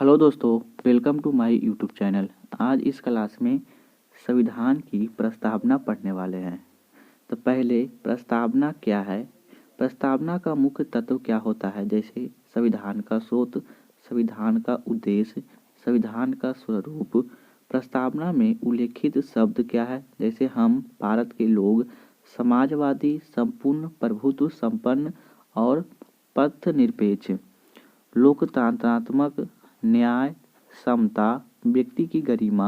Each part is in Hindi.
हेलो दोस्तों, welcome to my YouTube channel. आज इस क्लास में संविधान की प्रस्तावना पढ़ने वाले हैं। तो पहले प्रस्तावना क्या है। प्रस्तावना का मुख्य तत्व क्या होता है, जैसे संविधान का स्रोत, संविधान का उद्देश्य, संविधान का स्वरूप। प्रस्तावना में उल्लेखित शब्द क्या है, जैसे हम भारत के लोग, समाजवादी, संपूर्ण प्रभुत्व संपन्न और पथनिरपेक्ष, लोकतंत्रात्मक, न्याय, समता, व्यक्ति की गरिमा,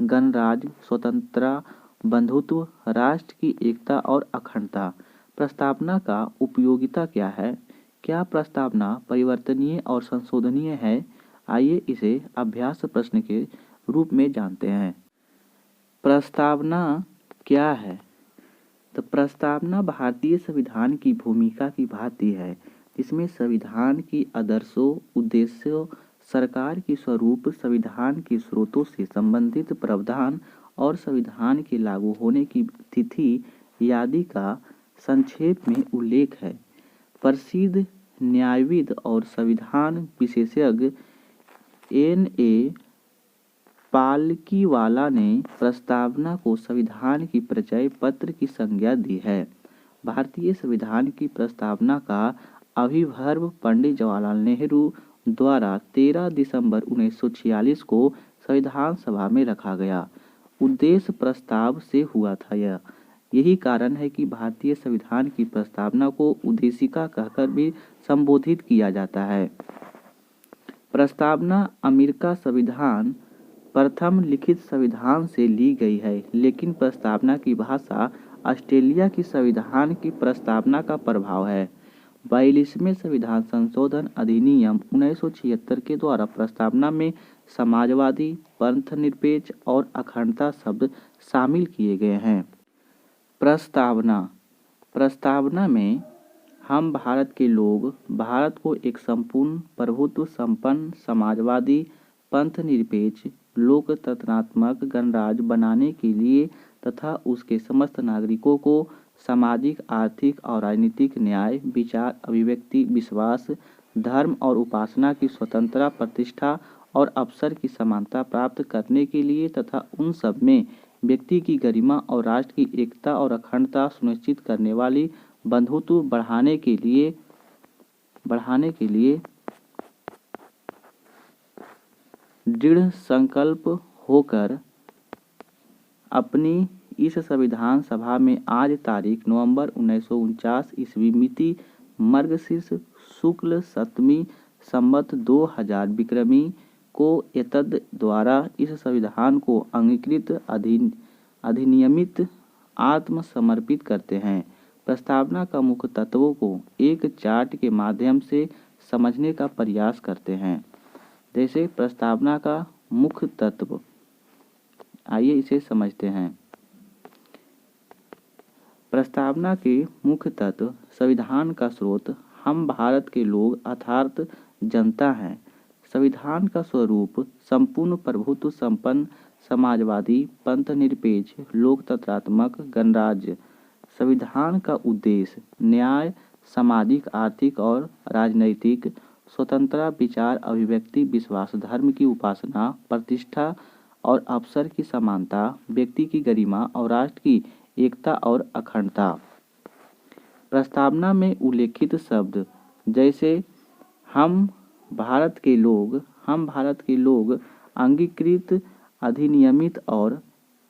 गणराज्य, स्वतंत्रता, बंधुत्व, राष्ट्र की एकता और अखंडता। प्रस्तावना का उपयोगिता क्या है। क्या प्रस्तावना परिवर्तनीय और संशोधनीय है। आइए इसे अभ्यास प्रश्न के रूप में जानते हैं। प्रस्तावना क्या है। तो प्रस्तावना भारतीय संविधान की भूमिका की भांति है, जिसमें संविधान की आदर्शों, उद्देश्यों, सरकार की स्वरूप, संविधान के स्रोतों से संबंधित प्रावधान और संविधान के लागू होने की तिथि आदि का संक्षेप में उल्लेख है। प्रसिद्ध न्यायविद और संविधान विशेषज्ञ N.A. पालकीवाला ने प्रस्तावना को संविधान की परिचय पत्र की संज्ञा दी है। भारतीय संविधान की प्रस्तावना का अभिवर्भ पंडित जवाहरलाल नेहरू द्वारा 13 दिसंबर 1946 को संविधान सभा में रखा गया उद्देश्य प्रस्ताव से हुआ था। यही कारण है कि भारतीय संविधान की प्रस्तावना को उद्देशिका कहकर भी संबोधित किया जाता है। प्रस्तावना अमेरिका संविधान प्रथम लिखित संविधान से ली गई है, लेकिन प्रस्तावना की भाषा ऑस्ट्रेलिया की संविधान की प्रस्तावना का प्रभाव है। 42वें संविधान संशोधन अधिनियम 1976 के द्वारा प्रस्तावना में समाजवादी, पथनिरपेक्ष और अखंडता शब्द शामिल किए गए हैं। प्रस्तावना में हम भारत के लोग भारत को एक संपूर्ण प्रभुत्व संपन्न, समाजवादी, पथनिरपेक्ष, लोकतंत्रात्मक गणराज्य बनाने के लिए तथा उसके समस्त नागरिकों को सामाजिक, आर्थिक और राजनीतिक न्याय, विचार, अभिव्यक्ति, विश्वास, धर्म और उपासना की स्वतंत्रता, प्रतिष्ठा और अवसर की समानता प्राप्त करने के लिए तथा उन सब में व्यक्ति की गरिमा और राष्ट्र की एकता और अखंडता सुनिश्चित करने वाली बंधुत्व बढ़ाने के लिए दृढ़ संकल्प होकर अपनी इस संविधान सभा में आज तारीख नवंबर 1949 ईस्वी मिति मर्गशीर्ष शुक्ल सप्तमी संवत 2000 विक्रमी को एतद द्वारा इस संविधान को अंगीकृत, अधिनियमित, आत्मसमर्पित करते हैं। प्रस्तावना का मुख्य तत्वों को एक चार्ट के माध्यम से समझने का प्रयास करते हैं। जैसे प्रस्तावना का मुख्य तत्व, आइए इसे समझते हैं। प्रस्तावना के मुख्य तत्व: संविधान का स्रोत, हम भारत के लोग अर्थात जनता हैं। संविधान का स्वरूप, संपूर्ण प्रभुत्व संपन्न, समाजवादी, पथनिरपेक्ष, लोकतंत्रात्मक गणराज्य। संविधान का उद्देश्य, न्याय, सामाजिक, आर्थिक और राजनैतिक स्वतंत्रता, विचार, अभिव्यक्ति, विश्वास, धर्म की उपासना, प्रतिष्ठा और अवसर की समानता, व्यक्ति की गरिमा और राष्ट्र की एकता और अखंडता। प्रस्तावना में उल्लेखित शब्द जैसे हम भारत के लोग अंगीकृत, अधिनियमित और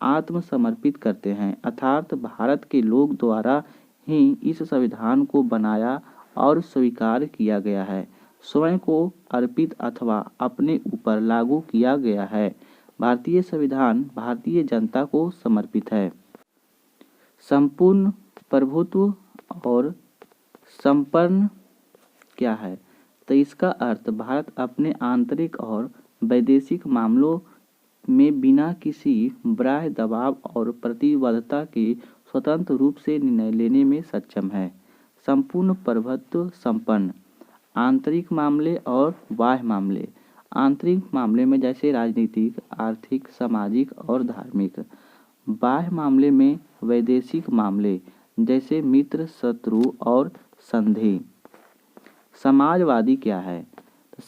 आत्मसमर्पित करते हैं, अर्थात भारत के लोग द्वारा ही इस संविधान को बनाया और स्वीकार किया गया है, स्वयं को अर्पित अथवा अपने ऊपर लागू किया गया है। भारतीय संविधान भारतीय जनता को समर्पित है। संपूर्ण प्रभुत्व और संपन्न क्या है, तो इसका अर्थ भारत अपने आंतरिक और वैदेशिक मामलों में बिना किसी बाह्य दबाव और प्रतिबद्धता के स्वतंत्र रूप से निर्णय लेने में सक्षम है। संपूर्ण प्रभुत्व संपन्न, आंतरिक मामले और बाह्य मामले। आंतरिक मामले में जैसे राजनीतिक, आर्थिक, सामाजिक और धार्मिक। बाह्य मामले में वैदेशिक मामले जैसे मित्र, शत्रु और संधि। समाजवादी क्या है, तो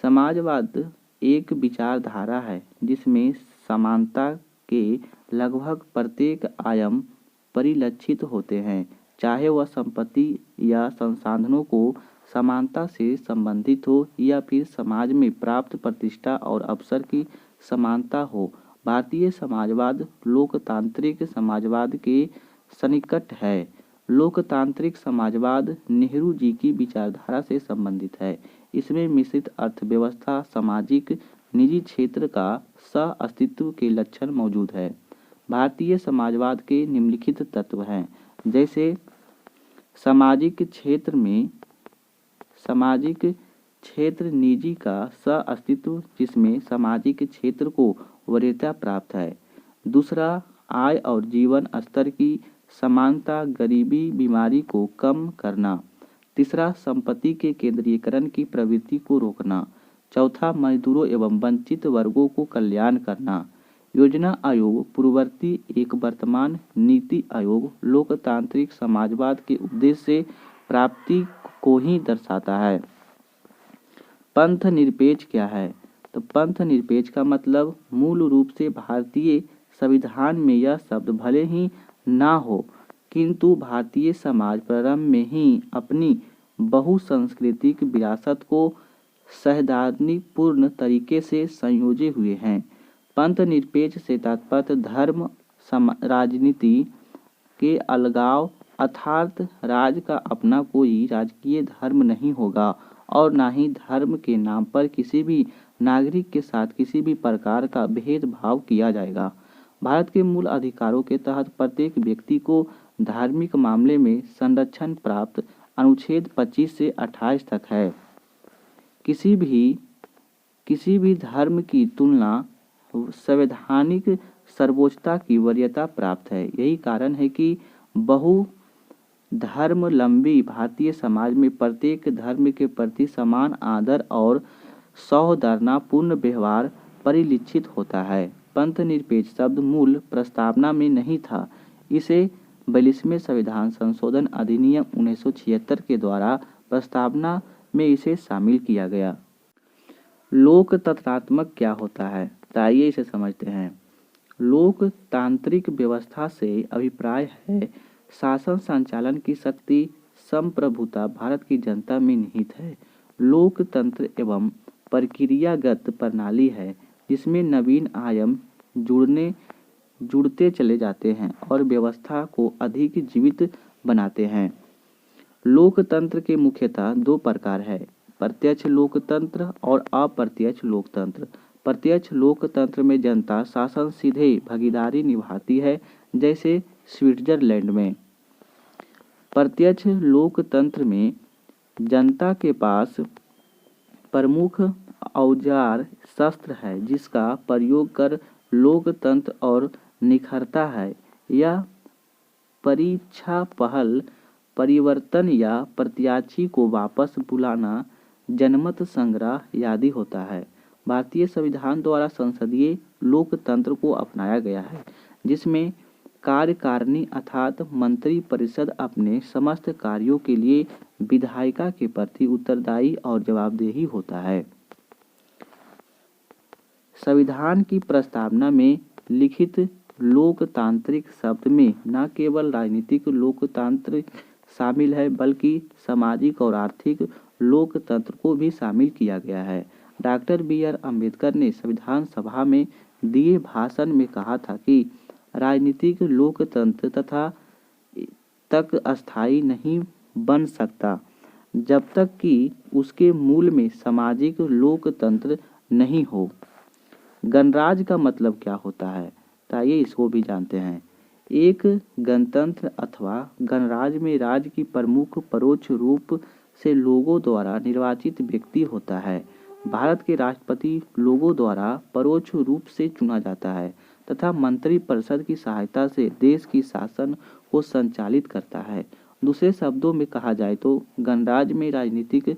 समाजवाद एक विचारधारा है जिसमें समानता के लगभग प्रत्येक आयाम परिलक्षित होते हैं, चाहे वह संपत्ति या संसाधनों को समानता से संबंधित हो या फिर समाज में प्राप्त प्रतिष्ठा और अवसर की समानता हो। भारतीय समाजवाद लोकतांत्रिक समाजवाद के सन्निकट है। लोकतांत्रिक समाजवाद नेहरू जी की विचारधारा से संबंधित है। इसमें मिश्रित अर्थव्यवस्था, सामाजिक निजी क्षेत्र का सह अस्तित्व के लक्षण मौजूद है। भारतीय समाजवाद के निम्नलिखित तत्व हैं, जैसे सामाजिक क्षेत्र निजी का सह अस्तित्व, जिसमें सामाजिक क्षेत्र को वरीयता प्राप्त है। दूसरा, आय और जीवन स्तर की समानता, गरीबी, बीमारी को कम करना। तीसरा, संपत्ति के केंद्रीयकरण की प्रवृत्ति को रोकना। चौथा, मजदूरों एवं वंचित वर्गों को कल्याण करना। योजना आयोग पूर्ववर्ती एक वर्तमान नीति आयोग लोकतांत्रिक समाजवाद के उद्देश्य से प्राप्ति को ही दर्शाता है। पंथ निरपेक्ष क्या है? तो पंथ निरपेक्ष का मतलब मूल रूप से भारतीय संविधान में यह शब्द भले ही ना हो, किंतु भारतीय समाज प्रारंभ में ही अपनी बहुसांस्कृतिक विरासत को सौहार्दपूर्ण तरीके से संयोजे हुए हैं। पंथ निरपेक्ष से तात्पर्य धर्म राजनीति के अलगाव, अर्थात राज्य का अपना कोई राजकीय धर्म नहीं होगा और ना ही धर्म के नाम पर किसी भी नागरिक के साथ किसी भी प्रकार का भेदभाव किया जाएगा। भारत के मूल अधिकारों के तहत प्रत्येक व्यक्ति को धार्मिक मामले में संरक्षण प्राप्त अनुच्छेद 25 से 28 तक है। किसी भी धर्म की तुलना संवैधानिक सर्वोच्चता की वरीयता प्राप्त है। यही कारण है कि बहुधर्मावलंबी भारतीय समाज में प्रत्येक धर्म के प्रति समान आदर और सौहार्दपूर्ण व्यवहार परिलक्षित होता है। पंथ निरपेक्ष शब्द मूल प्रस्तावना में नहीं था। इसे 42वें संविधान संशोधन अधिनियम 1976 के द्वारा प्रस्तावना में इसे शामिल किया गया। लोकतंत्रात्मक क्या होता है? तो आइए इसे समझते हैं। लोकतांत्रिक व्यवस्था से अभिप्राय है शासन संचालन की शक्ति संप्रभुता भारत की जनता में निहित है। लोकतंत्र एवं प्रक्रियागत प्रणाली है जिसमें नवीन आयाम जुड़ते चले जाते हैं और व्यवस्था को अधिक जीवित बनाते हैं। लोकतंत्र के मुख्यतः दो प्रकार है, प्रत्यक्ष लोकतंत्र और अप्रत्यक्ष लोकतंत्र। प्रत्यक्ष लोकतंत्र में जनता शासन सीधे भागीदारी निभाती है, जैसे स्विट्जरलैंड में। प्रत्यक्ष लोकतंत्र में जनता के पास प्रमुख औजार शस्त्र है जिसका प्रयोग कर लोकतंत्र और निखरता है। यह परीक्षा, पहल, परिवर्तन या प्रत्याशी को वापस बुलाना, जनमत संग्रह आदि होता है। भारतीय संविधान द्वारा संसदीय लोकतंत्र को अपनाया गया है, जिसमें कार्यकारिणी अर्थात मंत्री परिषद अपने समस्त कार्यों के लिए विधायिका के प्रति उत्तरदायी और जवाबदेही होता है। संविधान की प्रस्तावना में लिखित लोकतांत्रिक शब्द में न केवल राजनीतिक लोकतंत्र शामिल है बल्कि सामाजिक और आर्थिक लोकतंत्र को भी शामिल किया गया है। Doctor B R. अम्बेडकर ने संविधान सभा में दिए भाषण में कहा था कि राजनीतिक लोकतंत्र तक अस्थायी नहीं बन सकता जब तक कि उसके मूल में सामाजिक लोकतंत्र नहीं हो। गणराज का मतलब क्या होता है? तो आइए इसको भी जानते हैं। एक गणतंत्र अथवा गणराज्य में राज्य की प्रमुख परोक्ष रूप से लोगों द्वारा निर्वाचित व्यक्ति होता है। भारत के राष्ट्रपति लोगों द्वारा परोक्ष रूप से चुना जाता है तथा मंत्री परिषद की सहायता से देश की शासन को संचालित करता है। दूसरे शब्दों में कहा जाए तो गणराज्य में राजनीतिक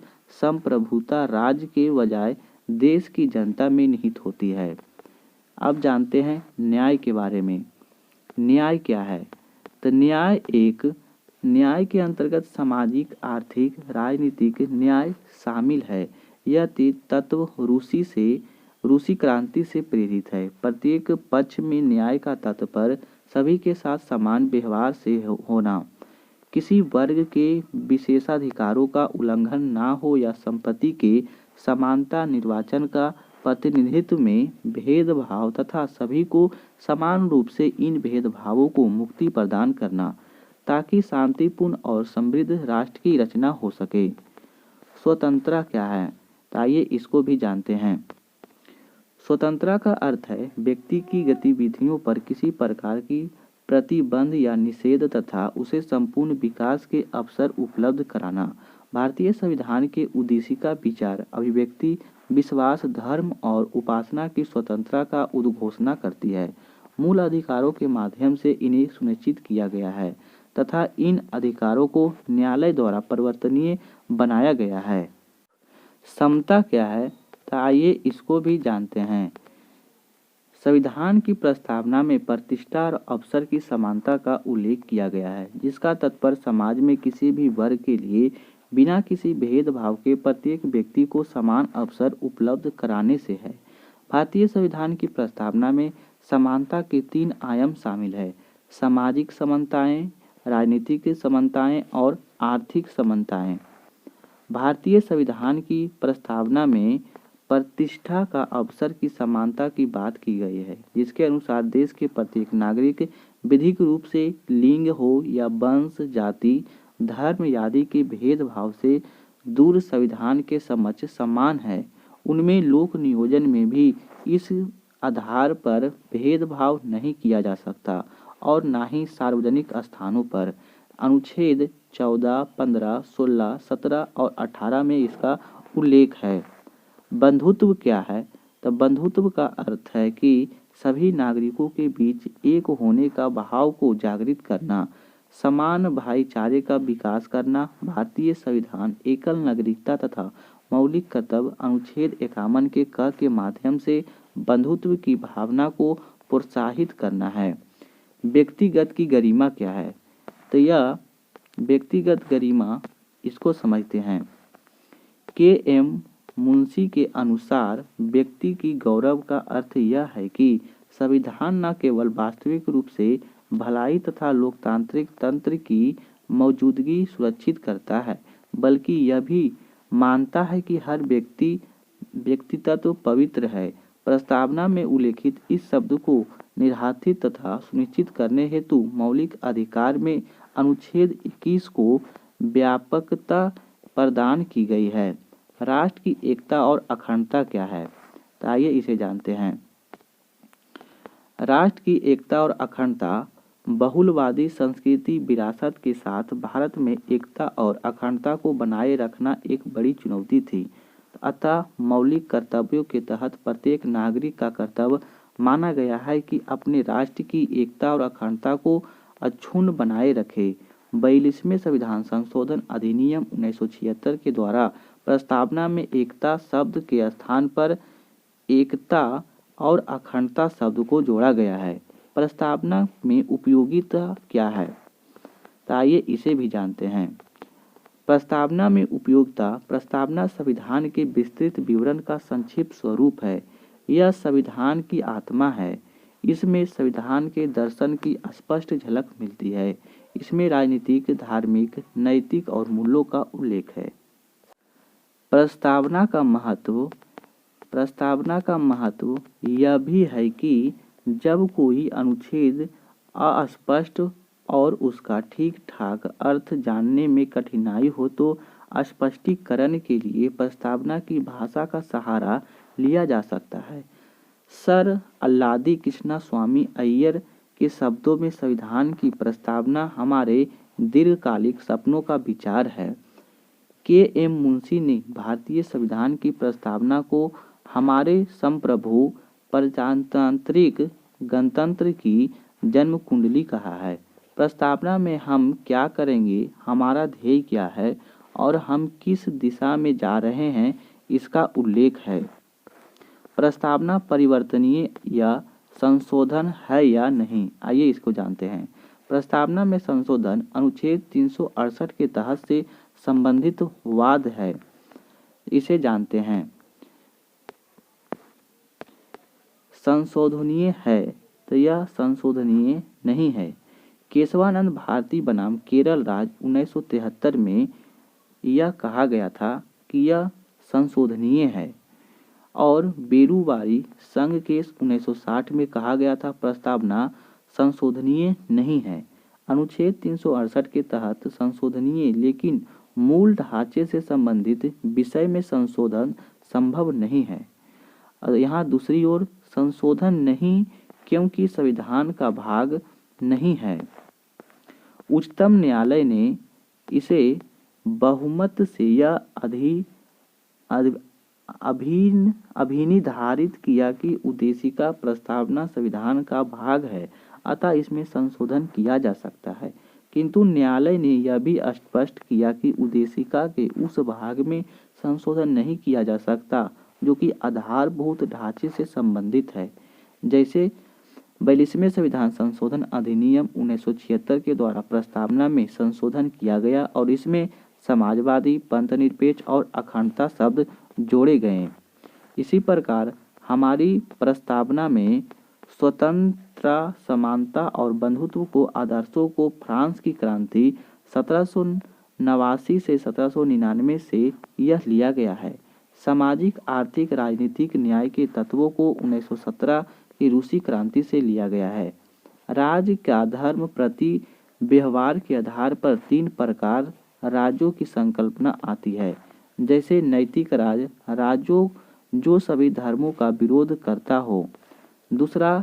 संप्रभुता राज्य के बजाय देश की जनता में निहित होती है। अब जानते हैं न्याय के बारे में। न्याय क्या है? तो न्याय के अंतर्गत सामाजिक, आर्थिक, राजनीतिक न्याय शामिल है। यह तत्व रूसी क्रांति से प्रेरित है। प्रत्येक पक्ष में न्याय का तात्पर्य सभी के साथ समान व्यवहार से होना, किसी वर्ग के विशेषाधिकारों का उल्लंघन ना हो या संपत्ति के समानता, निर्वाचन का प्रतिनिधित्व में भेदभाव तथा सभी को समान रूप से इन भेदभावों को मुक्ति प्रदान करना, ताकि शांतिपूर्ण और समृद्ध राष्ट्र की रचना हो सके। स्वतंत्रता क्या है? तो आइए इसको भी जानते हैं। स्वतंत्रता का अर्थ है व्यक्ति की गतिविधियों पर किसी प्रकार की प्रतिबंध या निषेध तथा उसे संपूर्ण विकास के अवसर उपलब्ध कराना। भारतीय संविधान के उद्देशिका विचार, अभिव्यक्ति, विश्वास, धर्म और उपासना की स्वतंत्रता का उद्घोषणा करती है। मूल अधिकारों के माध्यम से इन्हें सुनिश्चित किया गया है तथा इन अधिकारों को न्यायालय द्वारा परिवर्तनीय बनाया गया है। समता क्या है? तो आइए इसको भी जानते हैं। संविधान की प्रस्तावना में प्रतिष्ठा और अवसर की समानता का उल्लेख किया गया है, जिसका तात्पर्य समाज में किसी भी वर्ग के लिए बिना किसी भेदभाव के प्रत्येक व्यक्ति को समान अवसर उपलब्ध कराने से है। भारतीय संविधान की प्रस्तावना में समानता के 3 आयाम शामिल है: सामाजिक समानताएं, राजनीतिक समानताएं और आर्थिक समानताएं। भारतीय संविधान की प्रस्तावना में प्रतिष्ठा का अवसर की समानता की बात की गई है, जिसके अनुसार देश के प्रत्येक नागरिक विधिक रूप से लिंग हो या वंश, जाति, धर्म आदि के भेदभाव से दूर संविधान के समक्ष समान है। उनमें लोक नियोजन में भी इस आधार पर भेदभाव नहीं किया जा सकता और ना ही सार्वजनिक स्थानों पर। अनुच्छेद 14, 15, 16, 17 और 18 में इसका उल्लेख है। बंधुत्व क्या है? तो बंधुत्व का अर्थ है कि सभी नागरिकों के बीच एक होने का भाव को जागृत करना, समान भाईचारे का विकास करना। भारतीय संविधान एकल नागरिकता तथा मौलिक कर्तव्य अनुच्छेद 51 के क के माध्यम से बंधुत्व की भावना को प्रोत्साहित करना है। व्यक्तिगत की गरिमा क्या है? तो यह व्यक्तिगत गरिमा इसको समझते हैं। के.एम. मुंशी के अनुसार व्यक्ति की गौरव का अर्थ यह है कि संविधान न केवल वास्तविक रूप से भलाई तथा लोकतांत्रिक तंत्र की मौजूदगी सुरक्षित करता है, बल्कि यह भी मानता है कि हर व्यक्तित्व पवित्र है। प्रस्तावना में उल्लेखित इस शब्द को निर्धारित तथा सुनिश्चित करने हेतु मौलिक अधिकार में अनुच्छेद 21 को व्यापकता प्रदान की गई है। राष्ट्र की एकता और अखंडता क्या है? तो आइए इसे जानते हैं। राष्ट्र की एकता और अखंडता बहुलवादी संस्कृति विरासत के साथ भारत में एकता और अखंडता को बनाए रखना एक बड़ी चुनौती थी। अतः मौलिक कर्तव्यों के तहत प्रत्येक नागरिक का कर्तव्य माना गया है कि अपने राष्ट्र की एकता और अखंडता को अक्षुण्ण बनाए रखे। 42वें संविधान संशोधन अधिनियम 1976 के द्वारा प्रस्तावना में एकता शब्द के स्थान पर एकता और अखंडता शब्द को जोड़ा गया है। प्रस्तावना में उपयोगिता क्या है? तो आइए इसे भी जानते हैं। प्रस्तावना में उपयोगिता प्रस्तावना संविधान के विस्तृत विवरण का संक्षिप्त स्वरूप है। यह संविधान की आत्मा है। इसमें संविधान के दर्शन की स्पष्ट झलक मिलती है। इसमें राजनीतिक, धार्मिक, नैतिक और मूल्यों का उल्लेख है। प्रस्तावना का महत्व यह भी है कि जब कोई अनुच्छेद अस्पष्ट और उसका ठीक ठाक अर्थ जानने में कठिनाई हो तो स्पष्टीकरण के लिए प्रस्तावना की भाषा का सहारा लिया जा सकता है। सर अल्लादी कृष्णा स्वामी अय्यर के शब्दों में संविधान की प्रस्तावना हमारे दीर्घकालिक सपनों का विचार है। के.एम. मुंशी ने भारतीय संविधान की प्रस्तावना को हमारे संप्रभु प्रजातांत्रिक गणतंत्र की जन्म कुंडली कहा है। प्रस्तावना में हम क्या करेंगे, हमारा ध्येय क्या है और हम किस दिशा में जा रहे हैं, इसका उल्लेख है। प्रस्तावना परिवर्तनीय या संशोधन है या नहीं, आइए इसको जानते हैं। प्रस्तावना में संशोधन अनुच्छेद 368 के तहत से संबंधित वाद है। इसे जानते हैं। संशोधनीय है तो यह संशोधनीय नहीं है। केशवानंद भारती बनाम केरल राज्य 1973 में यह कहा गया था कि यह संशोधनीय है, और बेरुवारी संघ केस 1960 में कहा गया था प्रस्तावना संशोधनीय नहीं है। अनुच्छेद 368 के तहत संशोधनीय लेकिन मूल ढांचे से संबंधित विषय में संशोधन संभव नहीं है। यहाँ दूसरी ओर संशोधन नहीं क्योंकि संविधान का भाग नहीं है। उच्चतम न्यायालय ने इसे बहुमत से यह अभिनिर्धारित किया कि उद्देशिका प्रस्तावना संविधान का भाग है, अतः इसमें संशोधन किया जा सकता है। किंतु न्यायालय ने यह भी स्पष्ट किया कि उद्देशिका के उस भाग में संशोधन नहीं किया जा सकता जो कि आधारभूत ढांचे से संबंधित है। जैसे 42वें संविधान संशोधन अधिनियम 1976 के द्वारा प्रस्तावना में संशोधन किया गया और इसमें समाजवादी, पंथनिरपेक्ष और अखंडता शब्द जोड़े गए। इसी प्रकार हमारी प्रस्तावना में स्वतंत्रता, समानता और बंधुत्व को आदर्शों को फ्रांस की क्रांति 1789 से 1799 से यह लिया गया है। सामाजिक, आर्थिक, राजनीतिक न्याय के तत्वों को 1917 की रूसी क्रांति से लिया गया है। राज्य का धर्म प्रति व्यवहार के आधार पर 3 प्रकार राज्यों की संकल्पना आती है। जैसे नैतिक राज्य, राज्यों जो सभी धर्मों का विरोध करता हो। दूसरा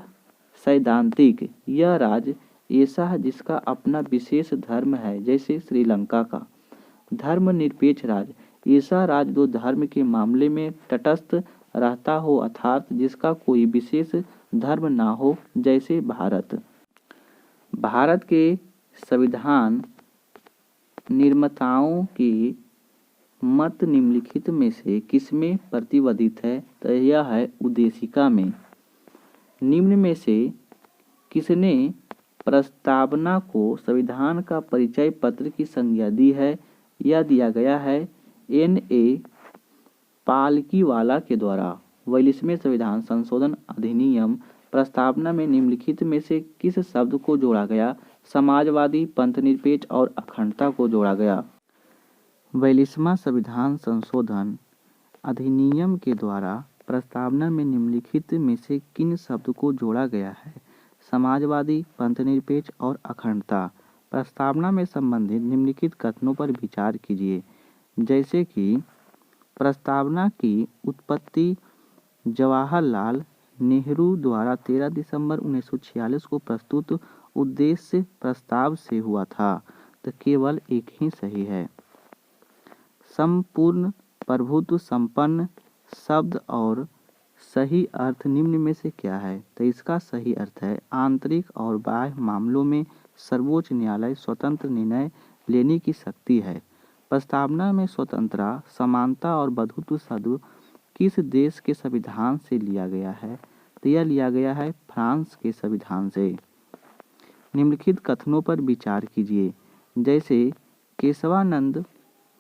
सैद्धांतिक, यह राज्य ऐसा है जिसका अपना विशेष धर्म है, जैसे श्रीलंका का। धर्मनिरपेक्ष राज्य, ऐसा राज्य जो धर्म के मामले में तटस्थ रहता हो, अर्थात जिसका कोई विशेष धर्म ना हो, जैसे भारत। भारत के संविधान निर्माताओं के मत निम्नलिखित में से किसमें प्रतिपादित है? तो यह है उद्देशिका में। निम्न में से किसने प्रस्तावना को संविधान का परिचय पत्र की संज्ञा दी है? यह दिया गया है N.A. पालकीवाला के द्वारा। 42वें संविधान संशोधन अधिनियम प्रस्तावना में निम्नलिखित में से किस शब्द को जोड़ा गया? समाजवादी, पंथनिरपेक्ष और अखंडता को जोड़ा गया। 42वां संविधान संशोधन अधिनियम के द्वारा प्रस्तावना में निम्नलिखित में से किन शब्द को जोड़ा गया है? समाजवादी, पंथनिरपेक्ष और अखंडता। प्रस्तावना में संबंधित निम्नलिखित कथनों पर विचार कीजिए। जैसे कि प्रस्तावना की उत्पत्ति जवाहरलाल नेहरू द्वारा 13 दिसंबर 1946 को प्रस्तुत उद्देश्य प्रस्ताव से हुआ था, तो केवल एक ही सही है। संपूर्ण प्रभुत्व संपन्न शब्द और सही अर्थ निम्न में से क्या है? तो इसका सही अर्थ है आंतरिक और बाह्य मामलों में सर्वोच्च न्यायालय स्वतंत्र निर्णय लेने की शक्ति है। प्रस्तावना में स्वतंत्रता, समानता और बंधुत्व शब्द किस देश के संविधान से लिया गया है? तो यह लिया गया है फ्रांस के संविधान से। निम्नलिखित कथनों पर विचार कीजिए। जैसे केशवानंद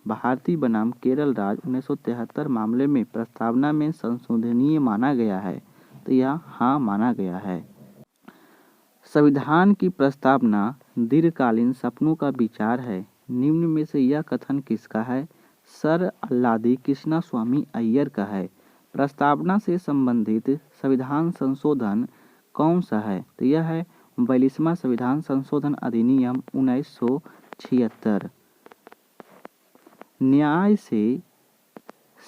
भारती बनाम केरल राज्य 1973 मामले में प्रस्तावना में संशोधनीय माना गया है, तो यह हाँ माना गया है। संविधान की प्रस्तावना दीर्घकालीन सपनों का विचार है। निम्न में से यह कथन किसका है? सर अल्लादी कृष्णास्वामी अय्यर का है। प्रस्तावना से संबंधित संविधान संशोधन कौन सा है? तो यह है 42वां संविधान संशोधन अधिनियम 1976। न्याय से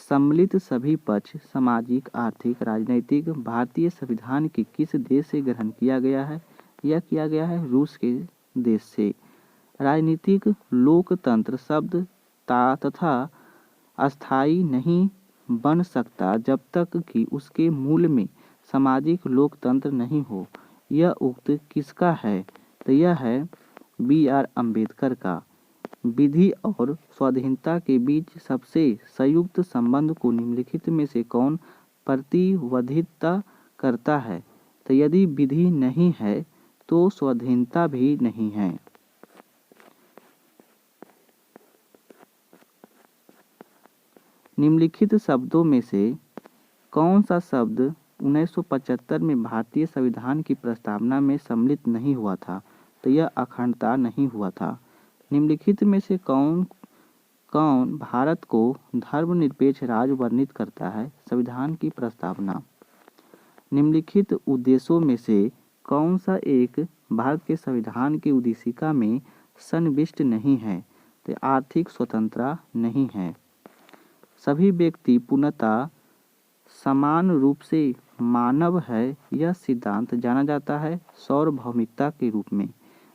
सम्मिलित सभी पक्ष सामाजिक, आर्थिक, राजनीतिक भारतीय संविधान के किस देश से ग्रहण किया गया है? यह किया गया है रूस के देश से। राजनीतिक लोकतंत्र शब्द तथा अस्थायी नहीं बन सकता जब तक कि उसके मूल में सामाजिक लोकतंत्र नहीं हो। यह उक्त किसका है? तो यह है B.R. अम्बेडकर का। विधि और स्वाधीनता के बीच सबसे संयुक्त संबंध को निम्नलिखित में से कौन प्रतिनिधित्व करता है? तो यदि विधि नहीं है तो स्वाधीनता भी नहीं है। निम्नलिखित शब्दों में से कौन सा शब्द 1975 में भारतीय संविधान की प्रस्तावना में सम्मिलित नहीं हुआ था? तो यह अखंडता नहीं हुआ था। निम्नलिखित में से कौन कौन भारत को धर्मनिरपेक्ष राज्य वर्णित करता है? संविधान की प्रस्तावना। निम्नलिखित उद्देश्यों में से कौन सा एक भारत के संविधान की उद्देशिका में सन्निविष्ट नहीं है? तो आर्थिक स्वतंत्रता नहीं है। सभी व्यक्ति पूर्णतः समान रूप से मानव है, यह सिद्धांत जाना जाता है सार्वभौमिकता के रूप में।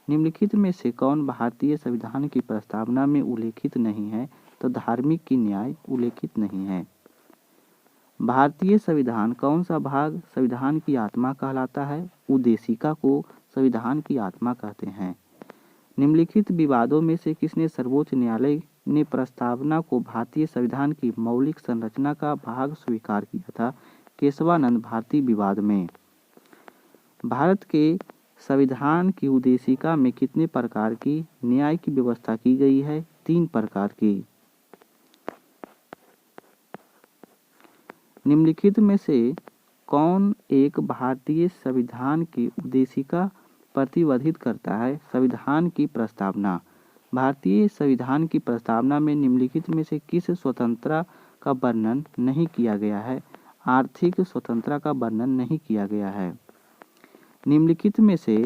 निम्नलिखित में से कौन भारतीय संविधान की प्रस्तावना में उल्लेखित नहीं है? तो धार्मिक की न्याय उल्लेखित नहीं है। भारतीय संविधान कौन सा भाग संविधान की आत्मा कहलाता है? उद्देशिका को संविधान की आत्मा कहते हैं। निम्नलिखित विवादों में से किसने सर्वोच्च न्यायालय ने प्रस्तावना को भारतीय संविधान की मौलिक संरचना का भाग स्वीकार किया था? केशवानंद भारती विवाद में। भारत के संविधान की उद्देशिका में कितने प्रकार की न्याय की व्यवस्था की गई है? 3 प्रकार की। निम्नलिखित में से कौन एक भारतीय संविधान की उद्देशिका प्रतिबंधित करता है? संविधान की प्रस्तावना। भारतीय संविधान की प्रस्तावना में निम्नलिखित में से किस स्वतंत्रता का वर्णन नहीं किया गया है? आर्थिक स्वतंत्रता का वर्णन नहीं किया गया है। निम्नलिखित में से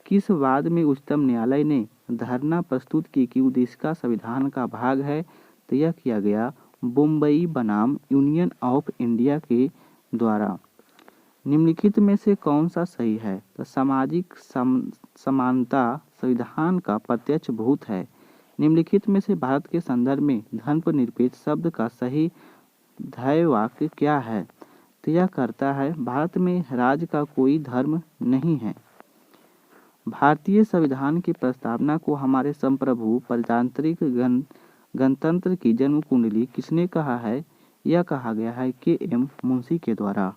किस वाद में उच्चतम न्यायालय ने धारणा प्रस्तुत की कि उद्देशिका संविधान का भाग है? तो यह किया गया बम्बई बनाम यूनियन ऑफ इंडिया के द्वारा। निम्नलिखित में से कौन सा सही है? तो सामाजिक समानता संविधान का प्रत्यक्ष भूत है। निम्नलिखित में से भारत के संदर्भ में धर्मनिरपेक्ष शब्द का सही ध्येयवाक्य क्या है? तो यह करता है भारत में राज्य का कोई धर्म नहीं है। भारतीय संविधान की प्रस्तावना को हमारे संप्रभु प्रजातांत्रिक गणतंत्र की जन्म कुंडली किसने कहा है? यह कहा गया है के.एम. मुंशी के द्वारा।